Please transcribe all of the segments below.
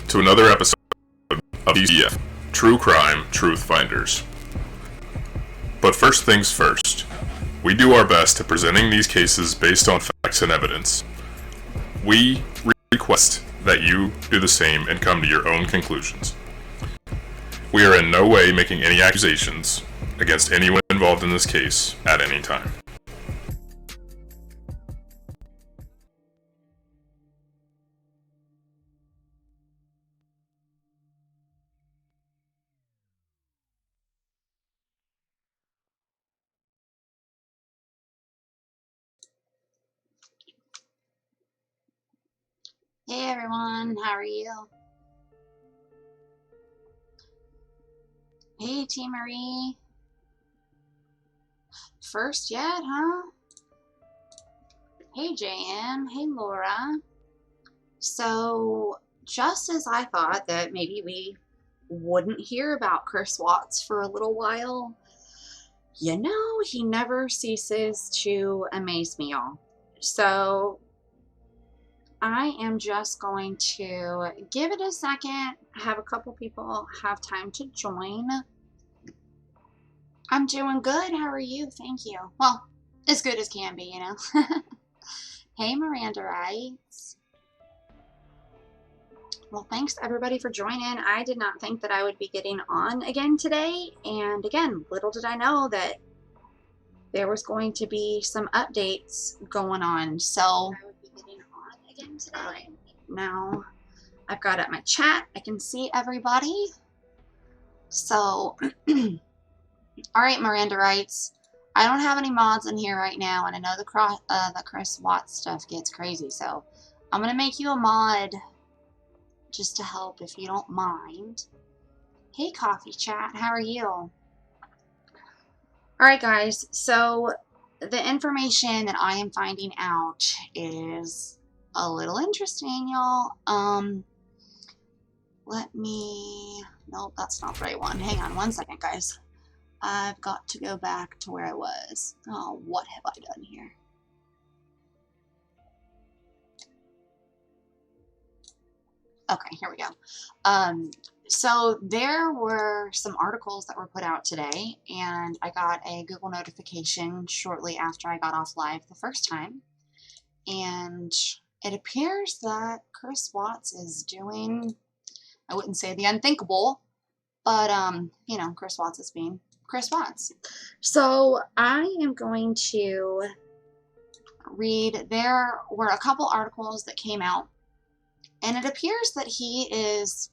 to another episode of TCF, True Crime Truth Finders. But first things first, we do our best to presenting these cases based on facts and evidence. We request that you do the same and come to your own conclusions. We are in no way making any accusations against anyone involved in this case at any time. Hey everyone, how are you? Hey T. Marie. First yet, huh? Hey JM, hey Laura. So, just as I thought that maybe we wouldn't hear about Chris Watts for a little while, you know, he never ceases to amaze me, y'all. So, I am just going to give it a second, have a couple people have time to join. I'm doing good. How are you? Thank you. Well, as good as can be, you know. Hey, Miranda writes. Well, thanks everybody for joining. I did not think that I would be getting on again today. And again, little did I know that there was going to be some updates going on. So all right, now I've got up my chat. I can see everybody. So, all right, Miranda writes, I don't have any mods in here right now, and I know the Chris Watts stuff gets crazy, so I'm going to make you a mod just to help if you don't mind. Hey, Coffee Chat, how are you? All right, guys, so the information that I am finding out is a little interesting, y'all. Nope, that's not the right one. Hang on one second, guys. I've got to go back to where I was. Oh, what have I done here? Okay, here we go. So there were some articles that were put out today, and I got a Google notification shortly after I got off live the first time. And it appears that Chris Watts is doing, I wouldn't say the unthinkable, but, you know, Chris Watts is being Chris Watts. So I am going to read, there were a couple articles that came out, and it appears that he is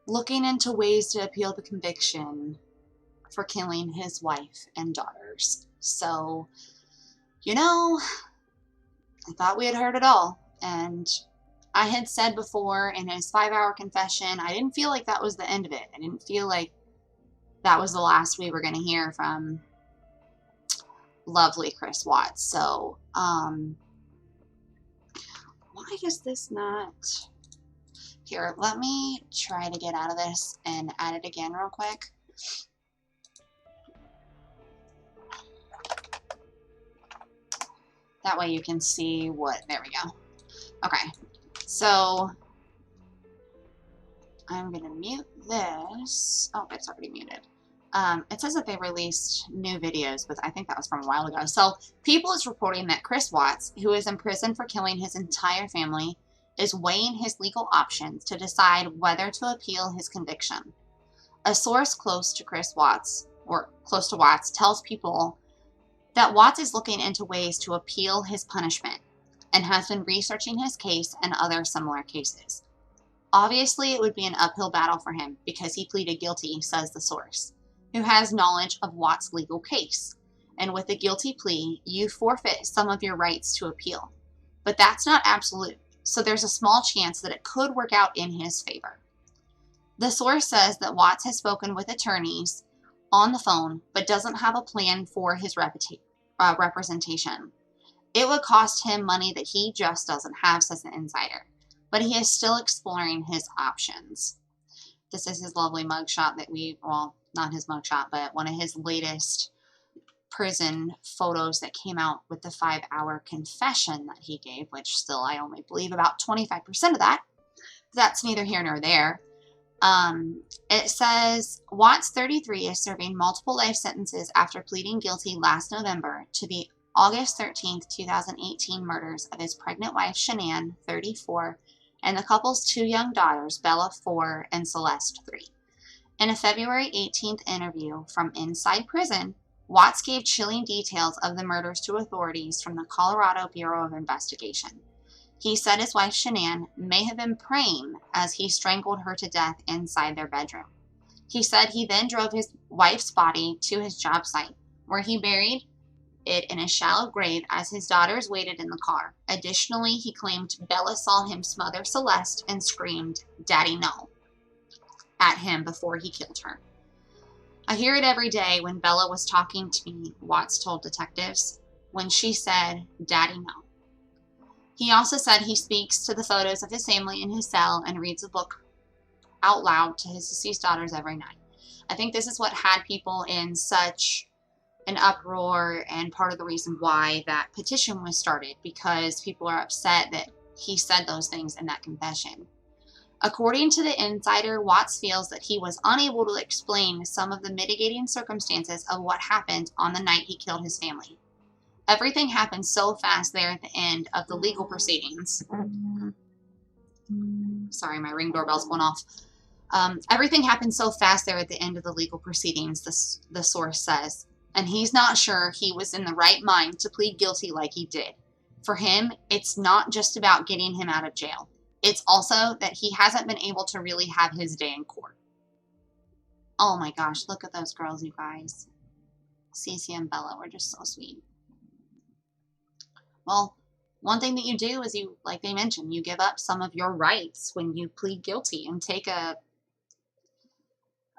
looking into ways to appeal the conviction for killing his wife and daughters. So, you know, I thought we had heard it all, and I had said before in his 5-hour confession, I didn't feel like that was the end of it. I didn't feel like that was the last we were going to hear from lovely Chris Watts. So, why is this not... Here, let me try to get out of this and add it again real quick. That way you can see what... There we go. Okay. So, I'm going to mute this. Oh, it's already muted. It says that they released new videos, but I think that was from a while ago. So, People is reporting that Chris Watts, who is in prison for killing his entire family, is weighing his legal options to decide whether to appeal his conviction. A source close to Chris Watts, or close to Watts, tells People that Watts is looking into ways to appeal his punishment and has been researching his case and other similar cases. Obviously, it would be an uphill battle for him because he pleaded guilty, says the source, who has knowledge of Watts' legal case. And with a guilty plea, you forfeit some of your rights to appeal. But that's not absolute, so there's a small chance that it could work out in his favor. The source says that Watts has spoken with attorneys on the phone, but doesn't have a plan for his representation. It would cost him money that he just doesn't have, says the insider, but he is still exploring his options. This is his lovely mugshot that well, not his mugshot, but one of his latest prison photos that came out with the 5-hour confession that he gave, which still I only believe about 25% of that. That's neither here nor there. It says Watts, 33, is serving multiple life sentences after pleading guilty last November to the August 13th, 2018 murders of his pregnant wife, Shanann, 34, and the couple's 2 young daughters, Bella, 4, and Celeste, 3. In a February 18th interview from inside prison, Watts gave chilling details of the murders to authorities from the Colorado Bureau of Investigation. He said his wife, Shanann, may have been praying as he strangled her to death inside their bedroom. He said he then drove his wife's body to his job site, where he buried it in a shallow grave as his daughters waited in the car. Additionally, he claimed Bella saw him smother Celeste and screamed, "Daddy, no," at him before he killed her. I hear it every day when Bella was talking to me, Watts told detectives, when she said, "Daddy, no." He also said he speaks to the photos of his family in his cell and reads a book out loud to his deceased daughters every night. I think this is what had people in such an uproar and part of the reason why that petition was started, because people are upset that he said those things in that confession. According to the insider, Watts feels that he was unable to explain some of the mitigating circumstances of what happened on the night he killed his family. Everything happened so fast there at the end of the legal proceedings. Sorry, my ring doorbell's going off. Everything happened so fast there at the end of the legal proceedings, the source says. And he's not sure he was in the right mind to plead guilty like he did. For him, it's not just about getting him out of jail. It's also that he hasn't been able to really have his day in court. Oh my gosh, look at those girls, you guys. Cece and Bella were just so sweet. Well, one thing that you do is you, like they mentioned, you give up some of your rights when you plead guilty and take a,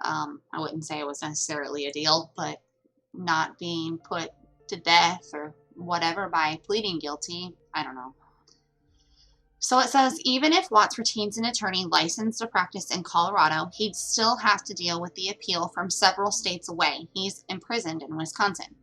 I wouldn't say it was necessarily a deal, but not being put to death or whatever by pleading guilty. I don't know. So it says, even if Watts retains an attorney licensed to practice in Colorado, he'd still have to deal with the appeal from several states away. He's imprisoned in Wisconsin.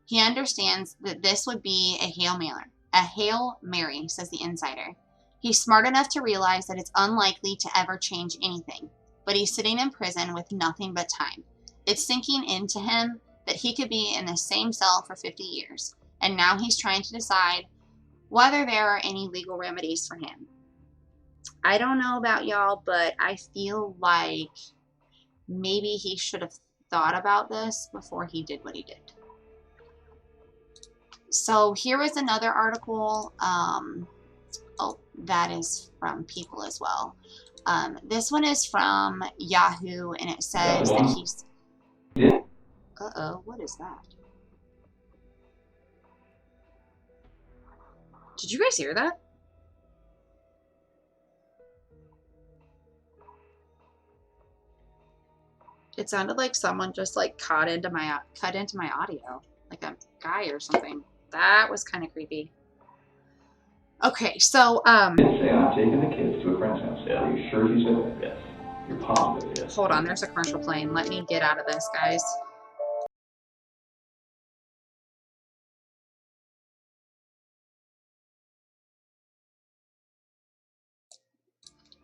He understands that this would be a Hail Mary, says the insider. He's smart enough to realize that it's unlikely to ever change anything, but he's sitting in prison with nothing but time. It's sinking into him that he could be in the same cell for 50 years, and now he's trying to decide whether there are any legal remedies for him. I don't know about y'all, but I feel like maybe he should have thought about this before he did what he did. So here is another article. That is from People as well. This one is from Yahoo, and it says that he's... Uh-oh, what is that? Did you guys hear that? It sounded like someone just like cut into my audio, like a guy or something. That was kind of creepy. Okay, so Say I'm taking the kids to a friend's house. Yeah. Are you sure he said that? Yes. You're positive? Yes. Hold on, there's a commercial playing. Let me get out of this, guys.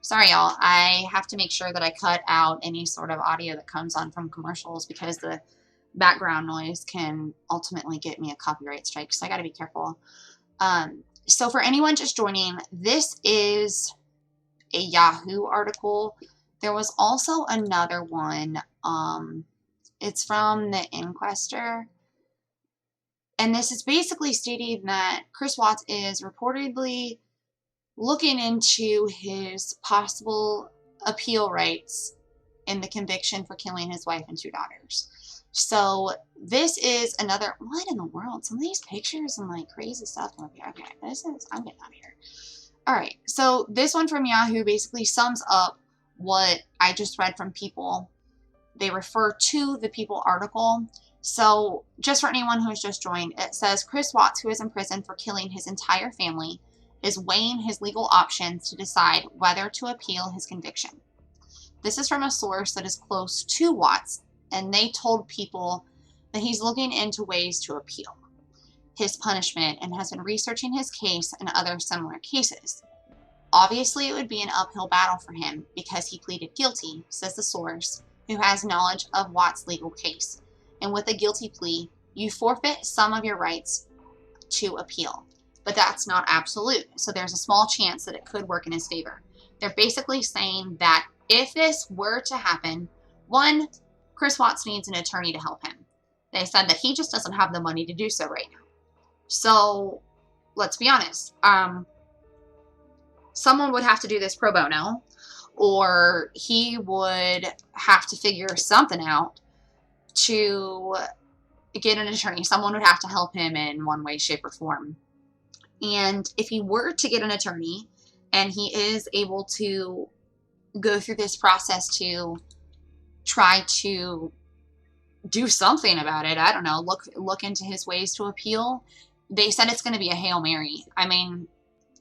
Sorry, y'all. I have to make sure that I cut out any sort of audio that comes on from commercials because the background noise can ultimately get me a copyright strike, so I got to be careful. So for anyone just joining, this is a Yahoo article. There was also another one. It's from the Inquester. And this is basically stating that Chris Watts is reportedly looking into his possible appeal rights in the conviction for killing his wife and 2 daughters. So this is another, what in the world? Some of these pictures and like crazy stuff. Okay, I'm getting out of here. All right, so this one from Yahoo basically sums up what I just read from People. They refer to the People article. So just for anyone who has just joined, it says Chris Watts, who is in prison for killing his entire family, is weighing his legal options to decide whether to appeal his conviction. This is from a source that is close to Watts, and they told People that he's looking into ways to appeal his punishment and has been researching his case and other similar cases. Obviously, it would be an uphill battle for him because he pleaded guilty, says the source, who has knowledge of Watts' legal case. And with a guilty plea, you forfeit some of your rights to appeal. But that's not absolute, so there's a small chance that it could work in his favor. They're basically saying that if this were to happen, one, Chris Watts needs an attorney to help him. They said that he just doesn't have the money to do so right now. So, let's be honest. Someone would have to do this pro bono, or he would have to figure something out to get an attorney. Someone would have to help him in one way, shape, or form. And if he were to get an attorney, and he is able to go through this process to try to do something about it, I don't know, look into his ways to appeal, they said it's going to be a Hail Mary. I mean,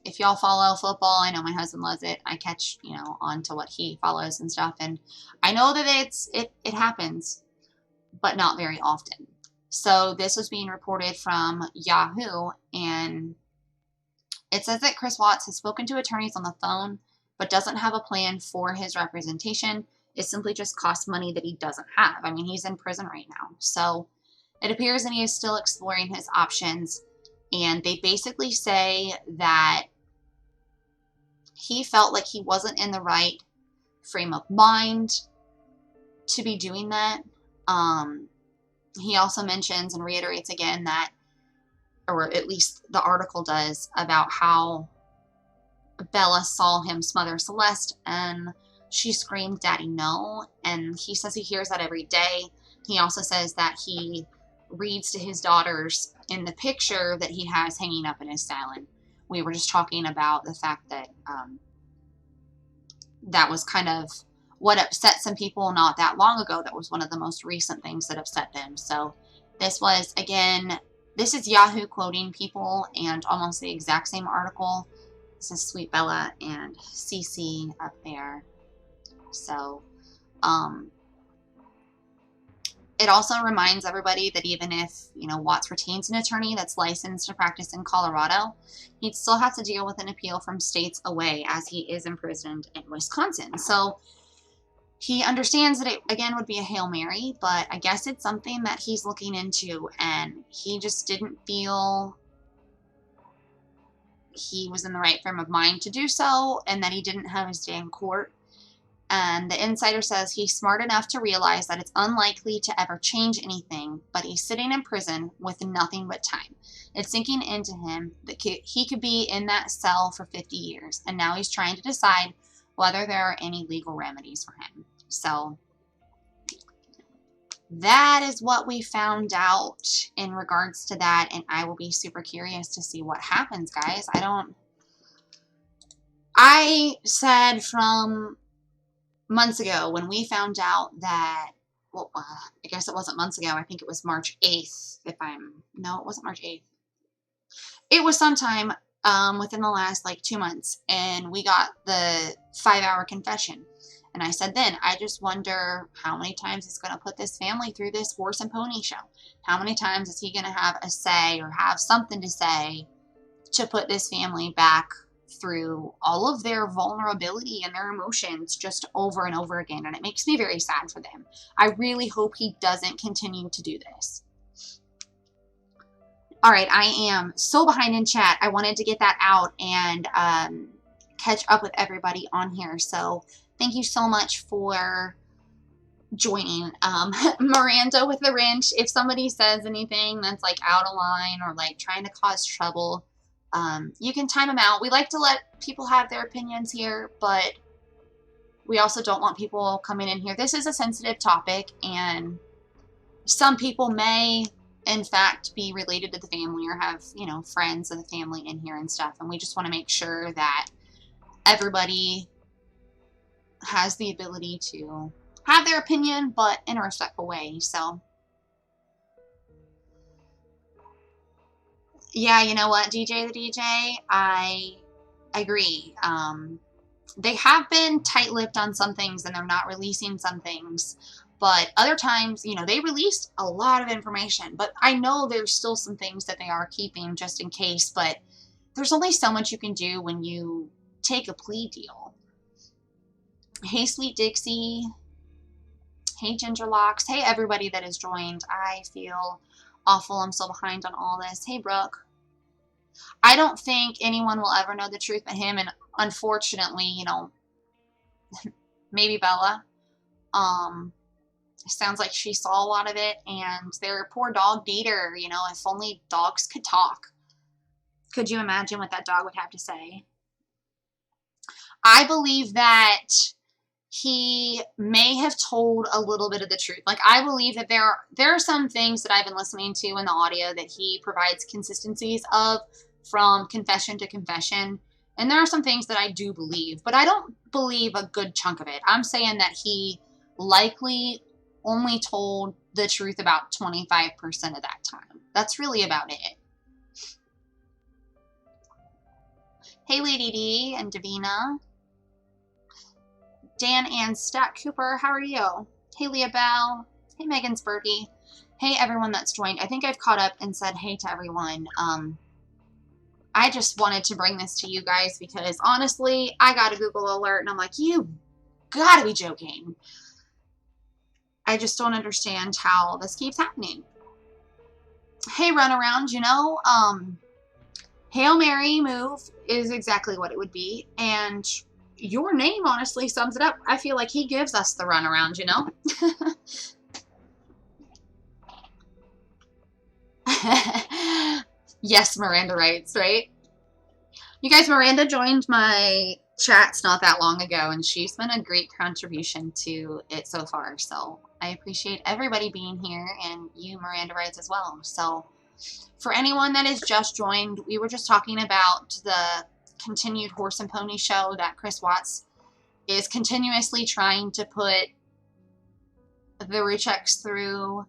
if y'all follow football, I know my husband loves it. I catch, on to what he follows and stuff. And I know that it happens, but not very often. So this was being reported from Yahoo, and it says that Chris Watts has spoken to attorneys on the phone, but doesn't have a plan for his representation. It simply just costs money that he doesn't have. I mean, he's in prison right now. So it appears that he is still exploring his options. And they basically say that he felt like he wasn't in the right frame of mind to be doing that. He also mentions and reiterates again that, or at least the article does, about how Bella saw him smother Celeste and she screamed, "Daddy, no." And he says he hears that every day. He also says that he reads to his daughters in the picture that he has hanging up in his cell. And we were just talking about the fact that that was kind of what upset some people not that long ago. That was one of the most recent things that upset them. So this was, again, this is Yahoo quoting people, and almost the exact same article. This is Sweet Bella and Cece up there. So, it also reminds everybody that even if, Watts retains an attorney that's licensed to practice in Colorado, he'd still have to deal with an appeal from states away, as he is imprisoned in Wisconsin. So he understands that it, again, would be a Hail Mary, but I guess it's something that he's looking into, and he just didn't feel he was in the right frame of mind to do so, and that he didn't have his day in court. And the insider says he's smart enough to realize that it's unlikely to ever change anything, but he's sitting in prison with nothing but time. It's sinking into him that he could be in that cell for 50 years, and now he's trying to decide whether there are any legal remedies for him. So that is what we found out in regards to that, and I will be super curious to see what happens, guys. I said from months ago when we found out that, well, I guess it wasn't months ago. I think it was March 8th. No, it wasn't March 8th. It was sometime within the last 2 months, and we got the 5-hour confession. And I said then, I just wonder how many times he's going to put this family through this horse and pony show. How many times is he going to have a say or have something to say to put this family back through all of their vulnerability and their emotions just over and over again. And it makes me very sad for them. I really hope he doesn't continue to do this. All right, I am so behind in chat. I wanted to get that out and catch up with everybody on here. So thank you so much for joining. Miranda with the wrench, if somebody says anything that's out of line or trying to cause trouble, you can time them out. We like to let people have their opinions here, but we also don't want people coming in here. This is a sensitive topic, and some people may, in fact, be related to the family or have, friends of the family in here and stuff. And we just want to make sure that everybody has the ability to have their opinion, but in a respectful way. So yeah, you know what, DJ the DJ, I agree. They have been tight-lipped on some things, and they're not releasing some things. But other times, they released a lot of information. But I know there's still some things that they are keeping just in case. But there's only so much you can do when you take a plea deal. Hey, Sweet Dixie. Hey, Gingerlocks. Hey, everybody that has joined. I feel awful. I'm so behind on all this. Hey, Brooke. I don't think anyone will ever know the truth but him, and unfortunately, you know, maybe Bella. Sounds like she saw a lot of it, and their poor dog Dieter, you know, if only dogs could talk. Could you imagine what that dog would have to say? I believe that he may have told a little bit of the truth. Like, I believe that there are some things that I've been listening to in the audio that he provides consistencies of from confession to confession. And there are some things that I do believe, but I don't believe a good chunk of it. I'm saying that he likely only told the truth about 25% of that time. That's really about it. Hey, Lady D and Davina. Dan and Stack Cooper, how are you? Hey, Leah Bell. Hey, Megan Spurdy. Hey, everyone that's joined. I think I've caught up and said hey to everyone. I just wanted to bring this to you guys because, honestly, I got a Google alert, and I'm like, you gotta be joking. I just don't understand how this keeps happening. Hey, Runaround, you know, Hail Mary move is exactly what it would be, and your name honestly sums it up. I feel like he gives us the runaround, you know? Yes, Miranda writes, right? You guys, Miranda joined my chats not that long ago, and she's been a great contribution to it so far. So I appreciate everybody being here, and you, Miranda writes, as well. So for anyone that has just joined, we were just talking about the continued horse and pony show that Chris Watts is continuously trying to put the rechecks through,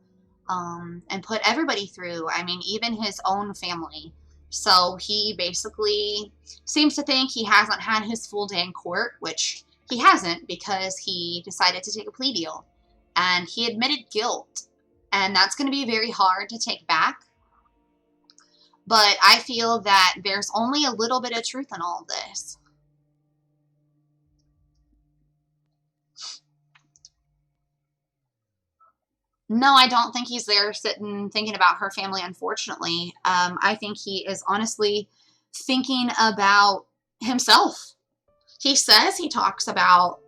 and put everybody through. I mean, even his own family. So he basically seems to think he hasn't had his full day in court, which he hasn't, because he decided to take a plea deal. And he admitted guilt. And that's going to be very hard to take back. But I feel that there's only a little bit of truth in all this. No, I don't think he's there sitting thinking about her family, unfortunately. I think he is honestly thinking about himself. He says he talks about,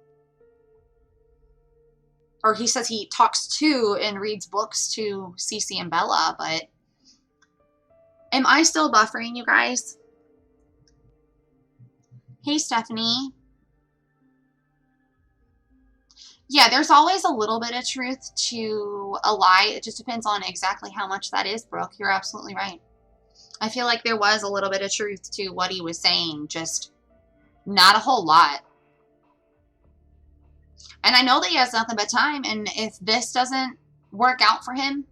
or he says he talks to and reads books to Cece and Bella, but am I still buffering, you guys? Hey, Stephanie. Yeah, there's always a little bit of truth to a lie. It just depends on exactly how much that is, Brooke. You're absolutely right. I feel like there was a little bit of truth to what he was saying, just not a whole lot. And I know that he has nothing but time, and if this doesn't work out for him,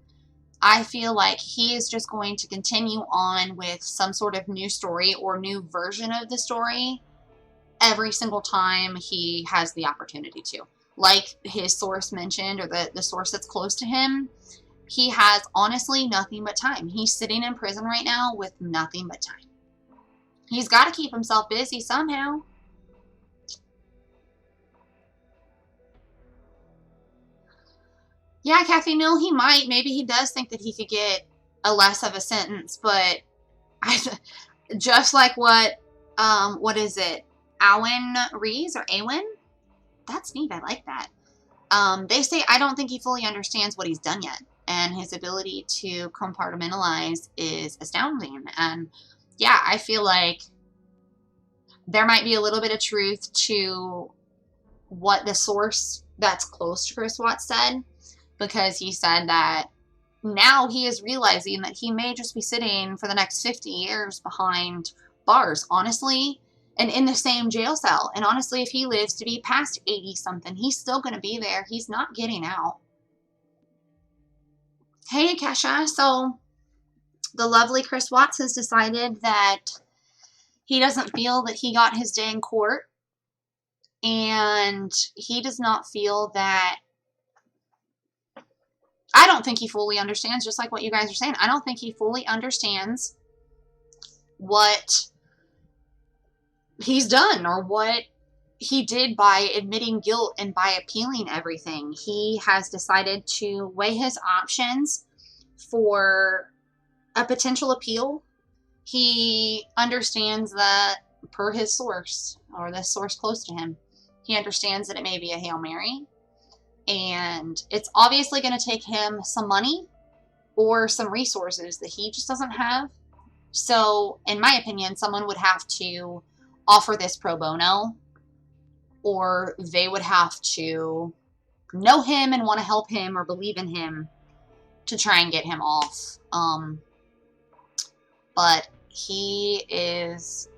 I feel like he is just going to continue on with some sort of new story or new version of the story every single time he has the opportunity to. Like his source mentioned, or the source that's close to him, he has honestly nothing but time. He's sitting in prison right now with nothing but time. He's got to keep himself busy somehow. Yeah, Kathy, no, he might. Maybe he does think that he could get a less of a sentence, but just like what is it? Awen Rees or Awen? That's neat. I like that. They say, I don't think he fully understands what he's done yet. And his ability to compartmentalize is astounding. And yeah, I feel like there might be a little bit of truth to what the source that's close to Chris Watts said. Because he said that now he is realizing that he may just be sitting for the next 50 years behind bars, honestly. And in the same jail cell. And honestly, if he lives to be past 80-something, he's still going to be there. He's not getting out. Hey, Kesha. So, the lovely Chris Watts has decided that he doesn't feel that he got his day in court. And he does not feel that... I don't think he fully understands, just like what you guys are saying. I don't think he fully understands what he's done, or what he did by admitting guilt and by appealing everything. He has decided to weigh his options for a potential appeal. He understands that, per his source, or the source close to him, he understands that it may be a Hail Mary, and it's obviously going to take him some money or some resources that he just doesn't have. So, in my opinion, someone would have to offer this pro bono, or they would have to know him and want to help him or believe in him to try and get him off. But he is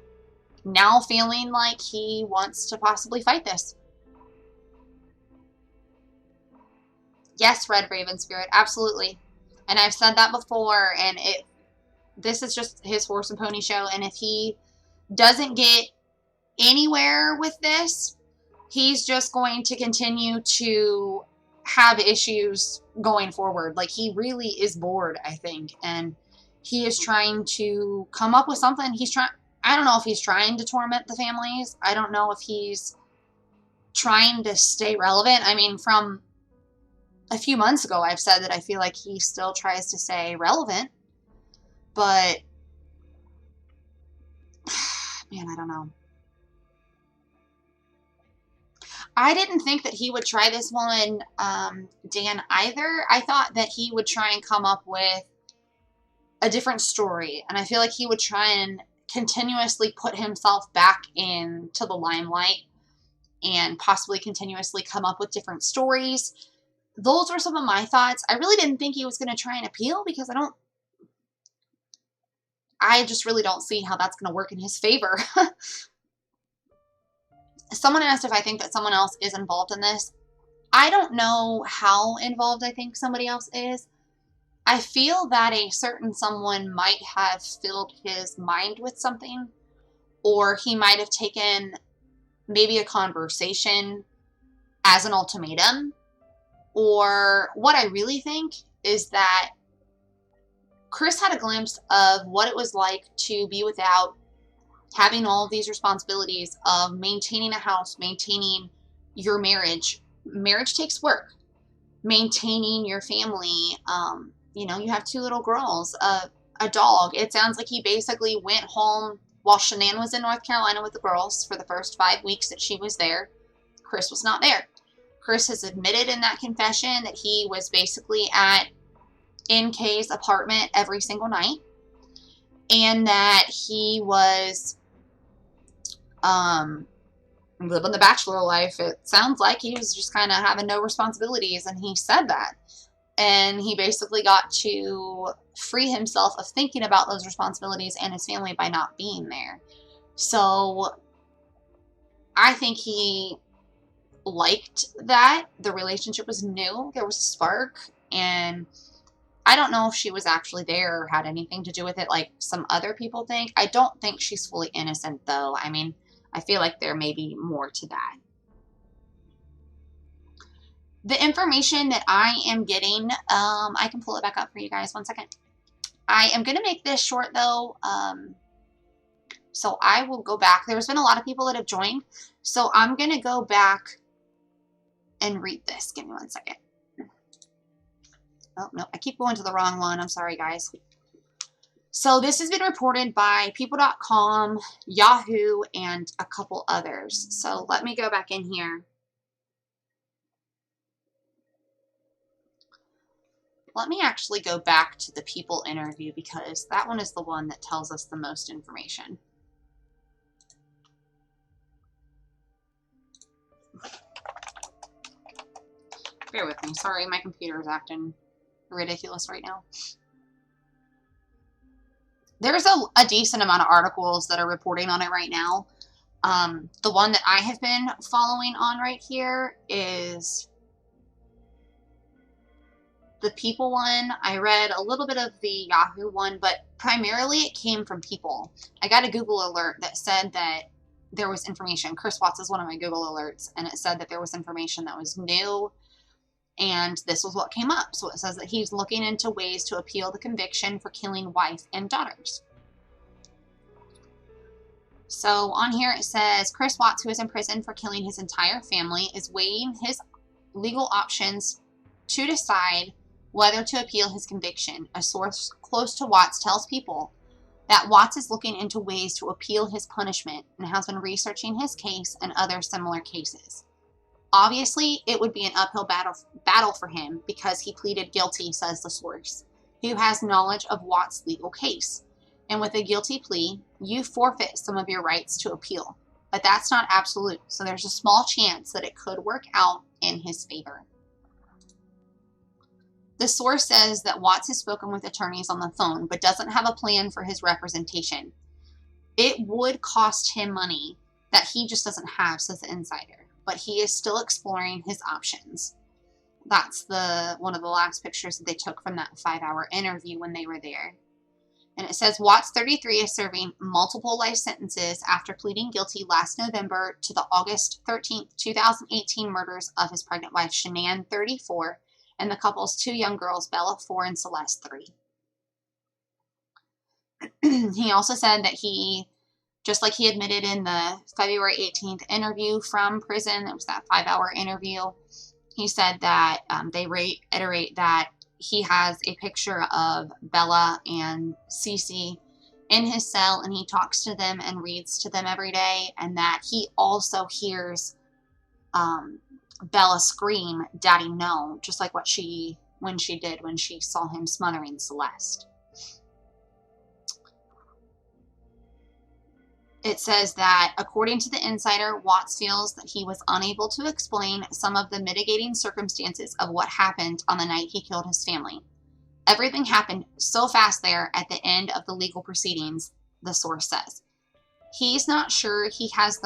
now feeling like he wants to possibly fight this. Yes, Red Raven Spirit, absolutely. And I've said that before, and this is just his horse and pony show, and if he doesn't get anywhere with this, he's just going to continue to have issues going forward. Like, he really is bored, I think, and he is trying to come up with something. I don't know if he's trying to torment the families. I don't know if he's trying to stay relevant. I mean, from a few months ago, I've said that I feel like he still tries to stay relevant, but man, I don't know. I didn't think that he would try this one, Dan, either. I thought that he would try and come up with a different story, and I feel like he would try and continuously put himself back into the limelight and possibly continuously come up with different stories. Those were some of my thoughts. I really didn't think he was going to try and appeal, because I just really don't see how that's going to work in his favor. Someone asked if I think that someone else is involved in this. I don't know how involved I think somebody else is. I feel that a certain someone might have filled his mind with something, or he might have taken maybe a conversation as an ultimatum, or what I really think is that Chris had a glimpse of what it was like to be without having all of these responsibilities of maintaining a house, maintaining your marriage. Marriage takes work. Maintaining your family. You have 2 little girls, a dog. It sounds like he basically went home while Shanann was in North Carolina with the girls for the first 5 weeks that she was there. Chris was not there. Chris has admitted in that confession that he was basically at NK's apartment every single night, and that he was living the bachelor life. It sounds like he was just kind of having no responsibilities, and he said that. And he basically got to free himself of thinking about those responsibilities and his family by not being there. So I think he liked that. The relationship was new. There was a spark, and I don't know if she was actually there or had anything to do with it like some other people think. I don't think she's fully innocent, though. I mean, I feel like there may be more to that. The information that I am getting, I can pull it back up for you guys. 1 second. I am going to make this short, though, so I will go back. There's been a lot of people that have joined, so I'm going to go back and read this. Give me 1 second. Oh, no, I keep going to the wrong one. I'm sorry, guys. So this has been reported by People.com, Yahoo, and a couple others. So let me go back in here. Let me actually go back to the People interview, because that one is the one that tells us the most information. Bear with me. Sorry, my computer is acting ridiculous right now. There's a decent amount of articles that are reporting on it right now. The one that I have been following on right here is the People one. I read a little bit of the Yahoo one, but primarily it came from People. I got a Google alert that said that there was information. Chris Watts is one of my Google alerts, and it said that there was information that was new, and this was what came up. So it says that he's looking into ways to appeal the conviction for killing wife and daughters. So on here it says, Chris Watts, who is in prison for killing his entire family, is weighing his legal options to decide whether to appeal his conviction. A source close to Watts tells People that Watts is looking into ways to appeal his punishment and has been researching his case and other similar cases. Obviously, it would be an uphill battle for him because he pleaded guilty, says the source, who has knowledge of Watts' legal case. And with a guilty plea, you forfeit some of your rights to appeal. But that's not absolute, so there's a small chance that it could work out in his favor. The source says that Watts has spoken with attorneys on the phone, but doesn't have a plan for his representation. It would cost him money that he just doesn't have, says the insider, but he is still exploring his options. That's one of the last pictures that they took from that 5-hour interview when they were there. And it says Watts, 33, is serving multiple life sentences after pleading guilty last November to the August 13th, 2018 murders of his pregnant wife, Shanann, 34, and the couple's 2 young girls, Bella, 4, and Celeste, 3. He also said that just like he admitted in the February 18th interview from prison, it was that 5-hour interview, he said that they reiterate that he has a picture of Bella and Cece in his cell, and he talks to them and reads to them every day, and that he also hears Bella scream, "Daddy, no," just like when she saw him smothering Celeste. It says that, according to the insider, Watts feels that he was unable to explain some of the mitigating circumstances of what happened on the night he killed his family. Everything happened so fast there at the end of the legal proceedings, the source says. He's not sure he was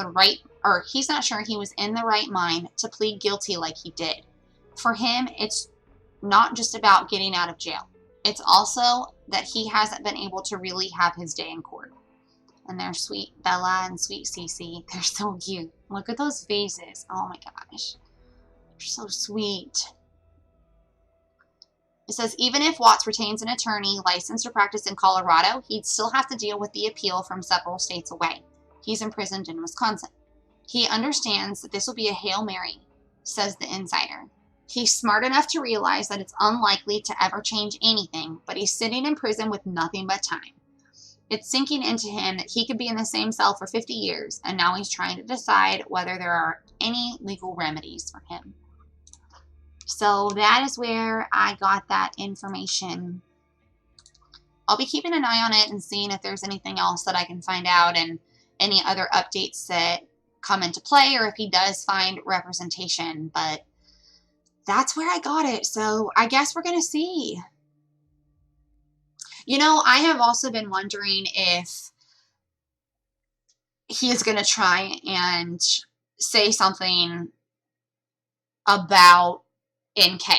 in the right mind to plead guilty like he did. For him, it's not just about getting out of jail. It's also that he hasn't been able to really have his day in court. And there's sweet Bella and sweet Cece. They're so cute. Look at those faces. Oh my gosh. They're so sweet. It says, even if Watts retains an attorney licensed to practice in Colorado, he'd still have to deal with the appeal from several states away. He's imprisoned in Wisconsin. He understands that this will be a Hail Mary, says the insider. He's smart enough to realize that it's unlikely to ever change anything, but he's sitting in prison with nothing but time. It's sinking into him that he could be in the same cell for 50 years, and now he's trying to decide whether there are any legal remedies for him. So that is where I got that information. I'll be keeping an eye on it and seeing if there's anything else that I can find out and any other updates that come into play, or if he does find representation. But that's where I got it. So I guess we're going to see. You know, I have also been wondering if he is going to try and say something about NK.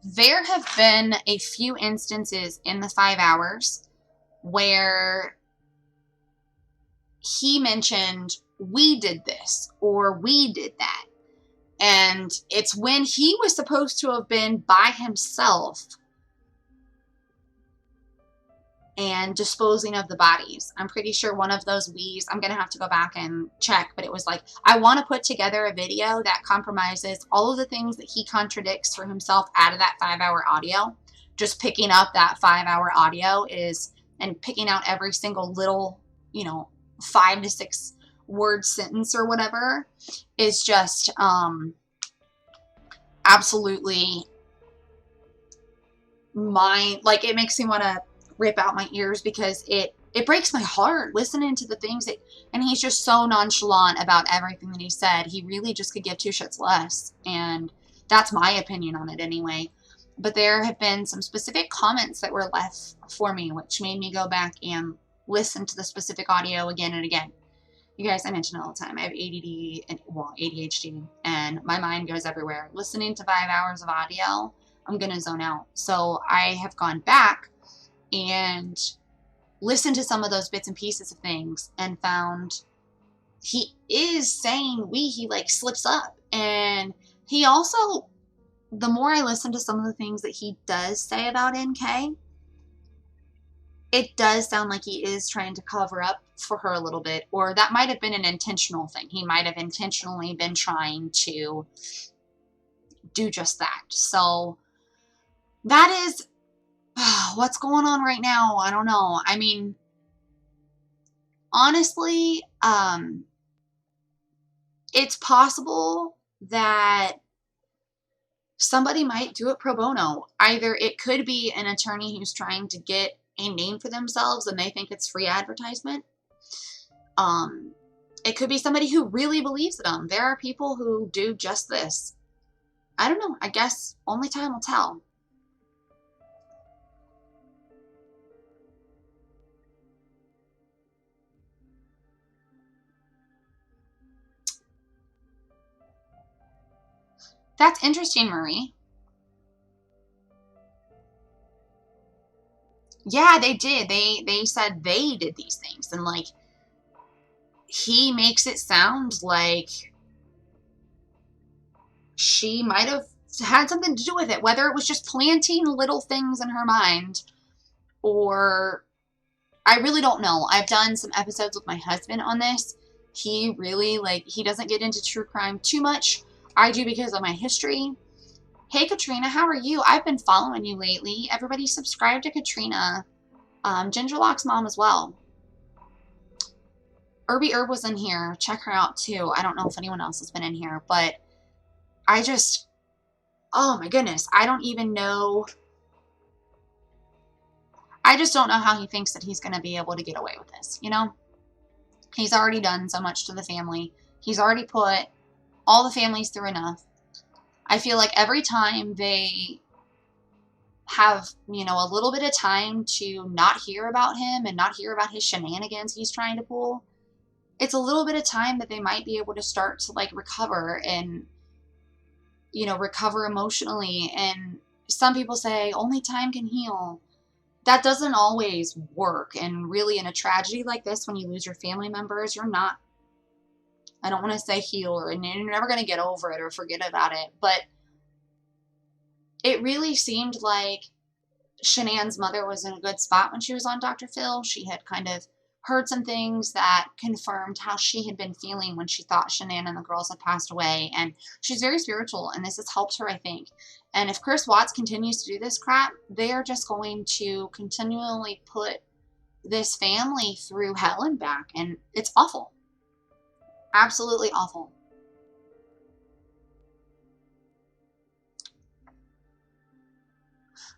There have been a few instances in the 5 hours where he mentioned, we did this, or we did that. And it's when he was supposed to have been by himself and disposing of the bodies. I'm pretty sure one of those we's, I'm going to have to go back and check, but it was like, I want to put together a video that compromises all of the things that he contradicts for himself out of that 5-hour audio. Just picking up that 5-hour audio and picking out every single little, 5 to 6 word sentence or whatever is just absolutely it makes me want to rip out my ears, because it breaks my heart listening to the things and he's just so nonchalant about everything that he said. He really just could give 2 shits less, and that's my opinion on it anyway. But there have been some specific comments that were left for me, which made me go back and listen to the specific audio again and again. You guys, I mention all the time, I have ADHD, and my mind goes everywhere. Listening to 5 hours of audio, I'm gonna zone out. So I have gone back and listened to some of those bits and pieces of things and found he is saying he slips up. And he also, the more I listen to some of the things that he does say about NK, it does sound like he is trying to cover up for her a little bit, or that might have been an intentional thing. He might have intentionally been trying to do just that. So that is what's going on right now. I don't know. I mean, honestly, it's possible that somebody might do it pro bono. Either it could be an attorney who's trying to get a name for themselves and they think it's free advertisement. It could be somebody who really believes in them. There are people who do just this. I don't know. I guess only time will tell. That's interesting, Marie. Yeah, they did. They said they did these things. And, like, he makes it sound like she might have had something to do with it. Whether it was just planting little things in her mind, or I really don't know. I've done some episodes with my husband on this. He really, like, he doesn't get into true crime too much. I do because of my history. Hey, Katrina, how are you? I've been following you lately. Everybody subscribe to Katrina. Gingerlock's mom as well. Irby Herb was in here. Check her out, too. I don't know if anyone else has been in here, but I just, oh my goodness. I don't even know. I just don't know how he thinks that he's going to be able to get away with this, you know? He's already done so much to the family. He's already put all the families through enough. I feel like every time they have, you know, a little bit of time to not hear about him and not hear about his shenanigans he's trying to pull, it's a little bit of time that they might be able to start to, like, recover and, you know, recover emotionally. And some people say only time can heal. That doesn't always work. And really, in a tragedy like this, when you lose your family members, you're not, I don't want to say heal, and you're never going to get over it or forget about it. But it really seemed like Shanann's mother was in a good spot when she was on Dr. Phil. She had kind of heard some things that confirmed how she had been feeling when she thought Shanann and the girls had passed away. And she's very spiritual, and this has helped her, I think. And if Chris Watts continues to do this crap, they are just going to continually put this family through hell and back. And it's awful. Absolutely awful.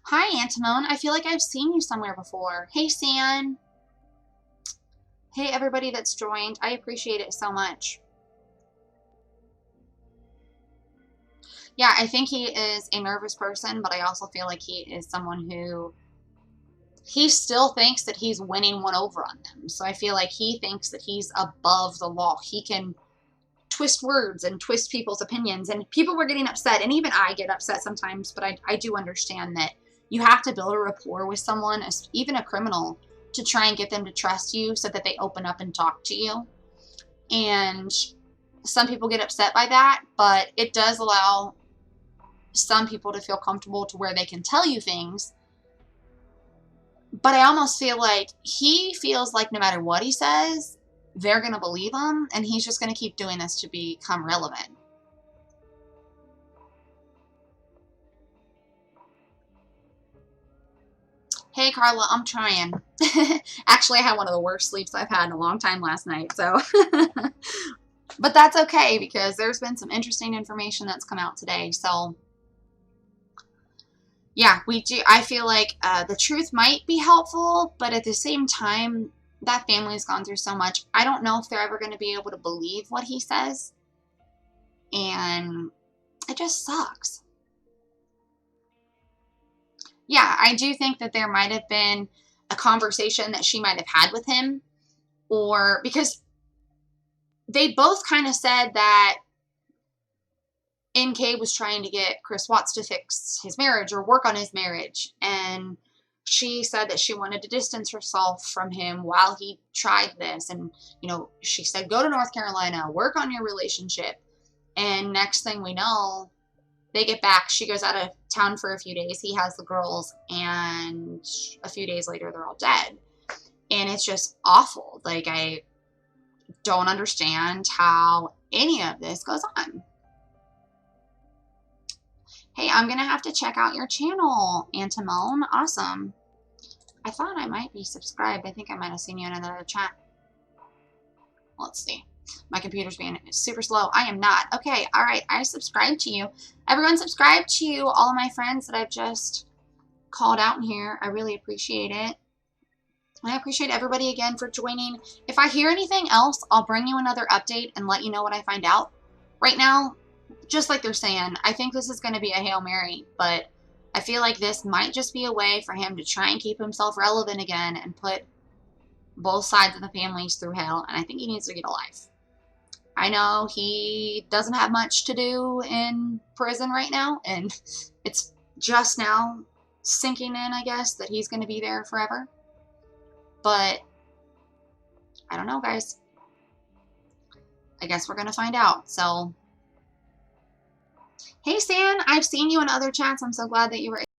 Hi, Antimone. I feel like I've seen you somewhere before. Hey, San. Hey, everybody that's joined. I appreciate it so much. Yeah, I think he is a nervous person, but I also feel like he is someone who, he still thinks that he's winning one over on them. So I feel like he thinks that he's above the law. He can twist words and twist people's opinions, and people were getting upset, and even I get upset sometimes, but I do understand that you have to build a rapport with someone, even a criminal, to try and get them to trust you so that they open up and talk to you. And some people get upset by that, but it does allow some people to feel comfortable to where they can tell you things. But I almost feel like he feels like no matter what he says, they're going to believe him, and he's just going to keep doing this to become relevant. Hey, Carla, I'm trying. Actually, I had one of the worst sleeps I've had in a long time last night, so. But that's okay, because there's been some interesting information that's come out today, so. Yeah, I feel like the truth might be helpful, but at the same time, that family's gone through so much. I don't know if they're ever going to be able to believe what he says. And it just sucks. Yeah, I do think that there might have been a conversation that she might have had with him. Or because they both kind of said that NK was trying to get Chris Watts to fix his marriage or work on his marriage. And she said that she wanted to distance herself from him while he tried this. And, you know, she said, go to North Carolina, work on your relationship. And next thing we know, they get back. She goes out of town for a few days. He has the girls. And a few days later, they're all dead. And it's just awful. Like, I don't understand how any of this goes on. Hey, I'm going to have to check out your channel, Antimone. Awesome. I thought I might be subscribed. I think I might have seen you in another chat. Let's see. My computer's being super slow. I am not. Okay, all right. I subscribe to you. Everyone subscribe to you. All of my friends that I've just called out in here. I really appreciate it. And I appreciate everybody again for joining. If I hear anything else, I'll bring you another update and let you know what I find out. Right now, just like they're saying, I think this is going to be a Hail Mary, but I feel like this might just be a way for him to try and keep himself relevant again and put both sides of the families through hell, and I think he needs to get a life. I know he doesn't have much to do in prison right now, and it's just now sinking in, I guess, that he's going to be there forever. But I don't know, guys. I guess we're going to find out. So, hey, Stan, I've seen you in other chats. I'm so glad that you were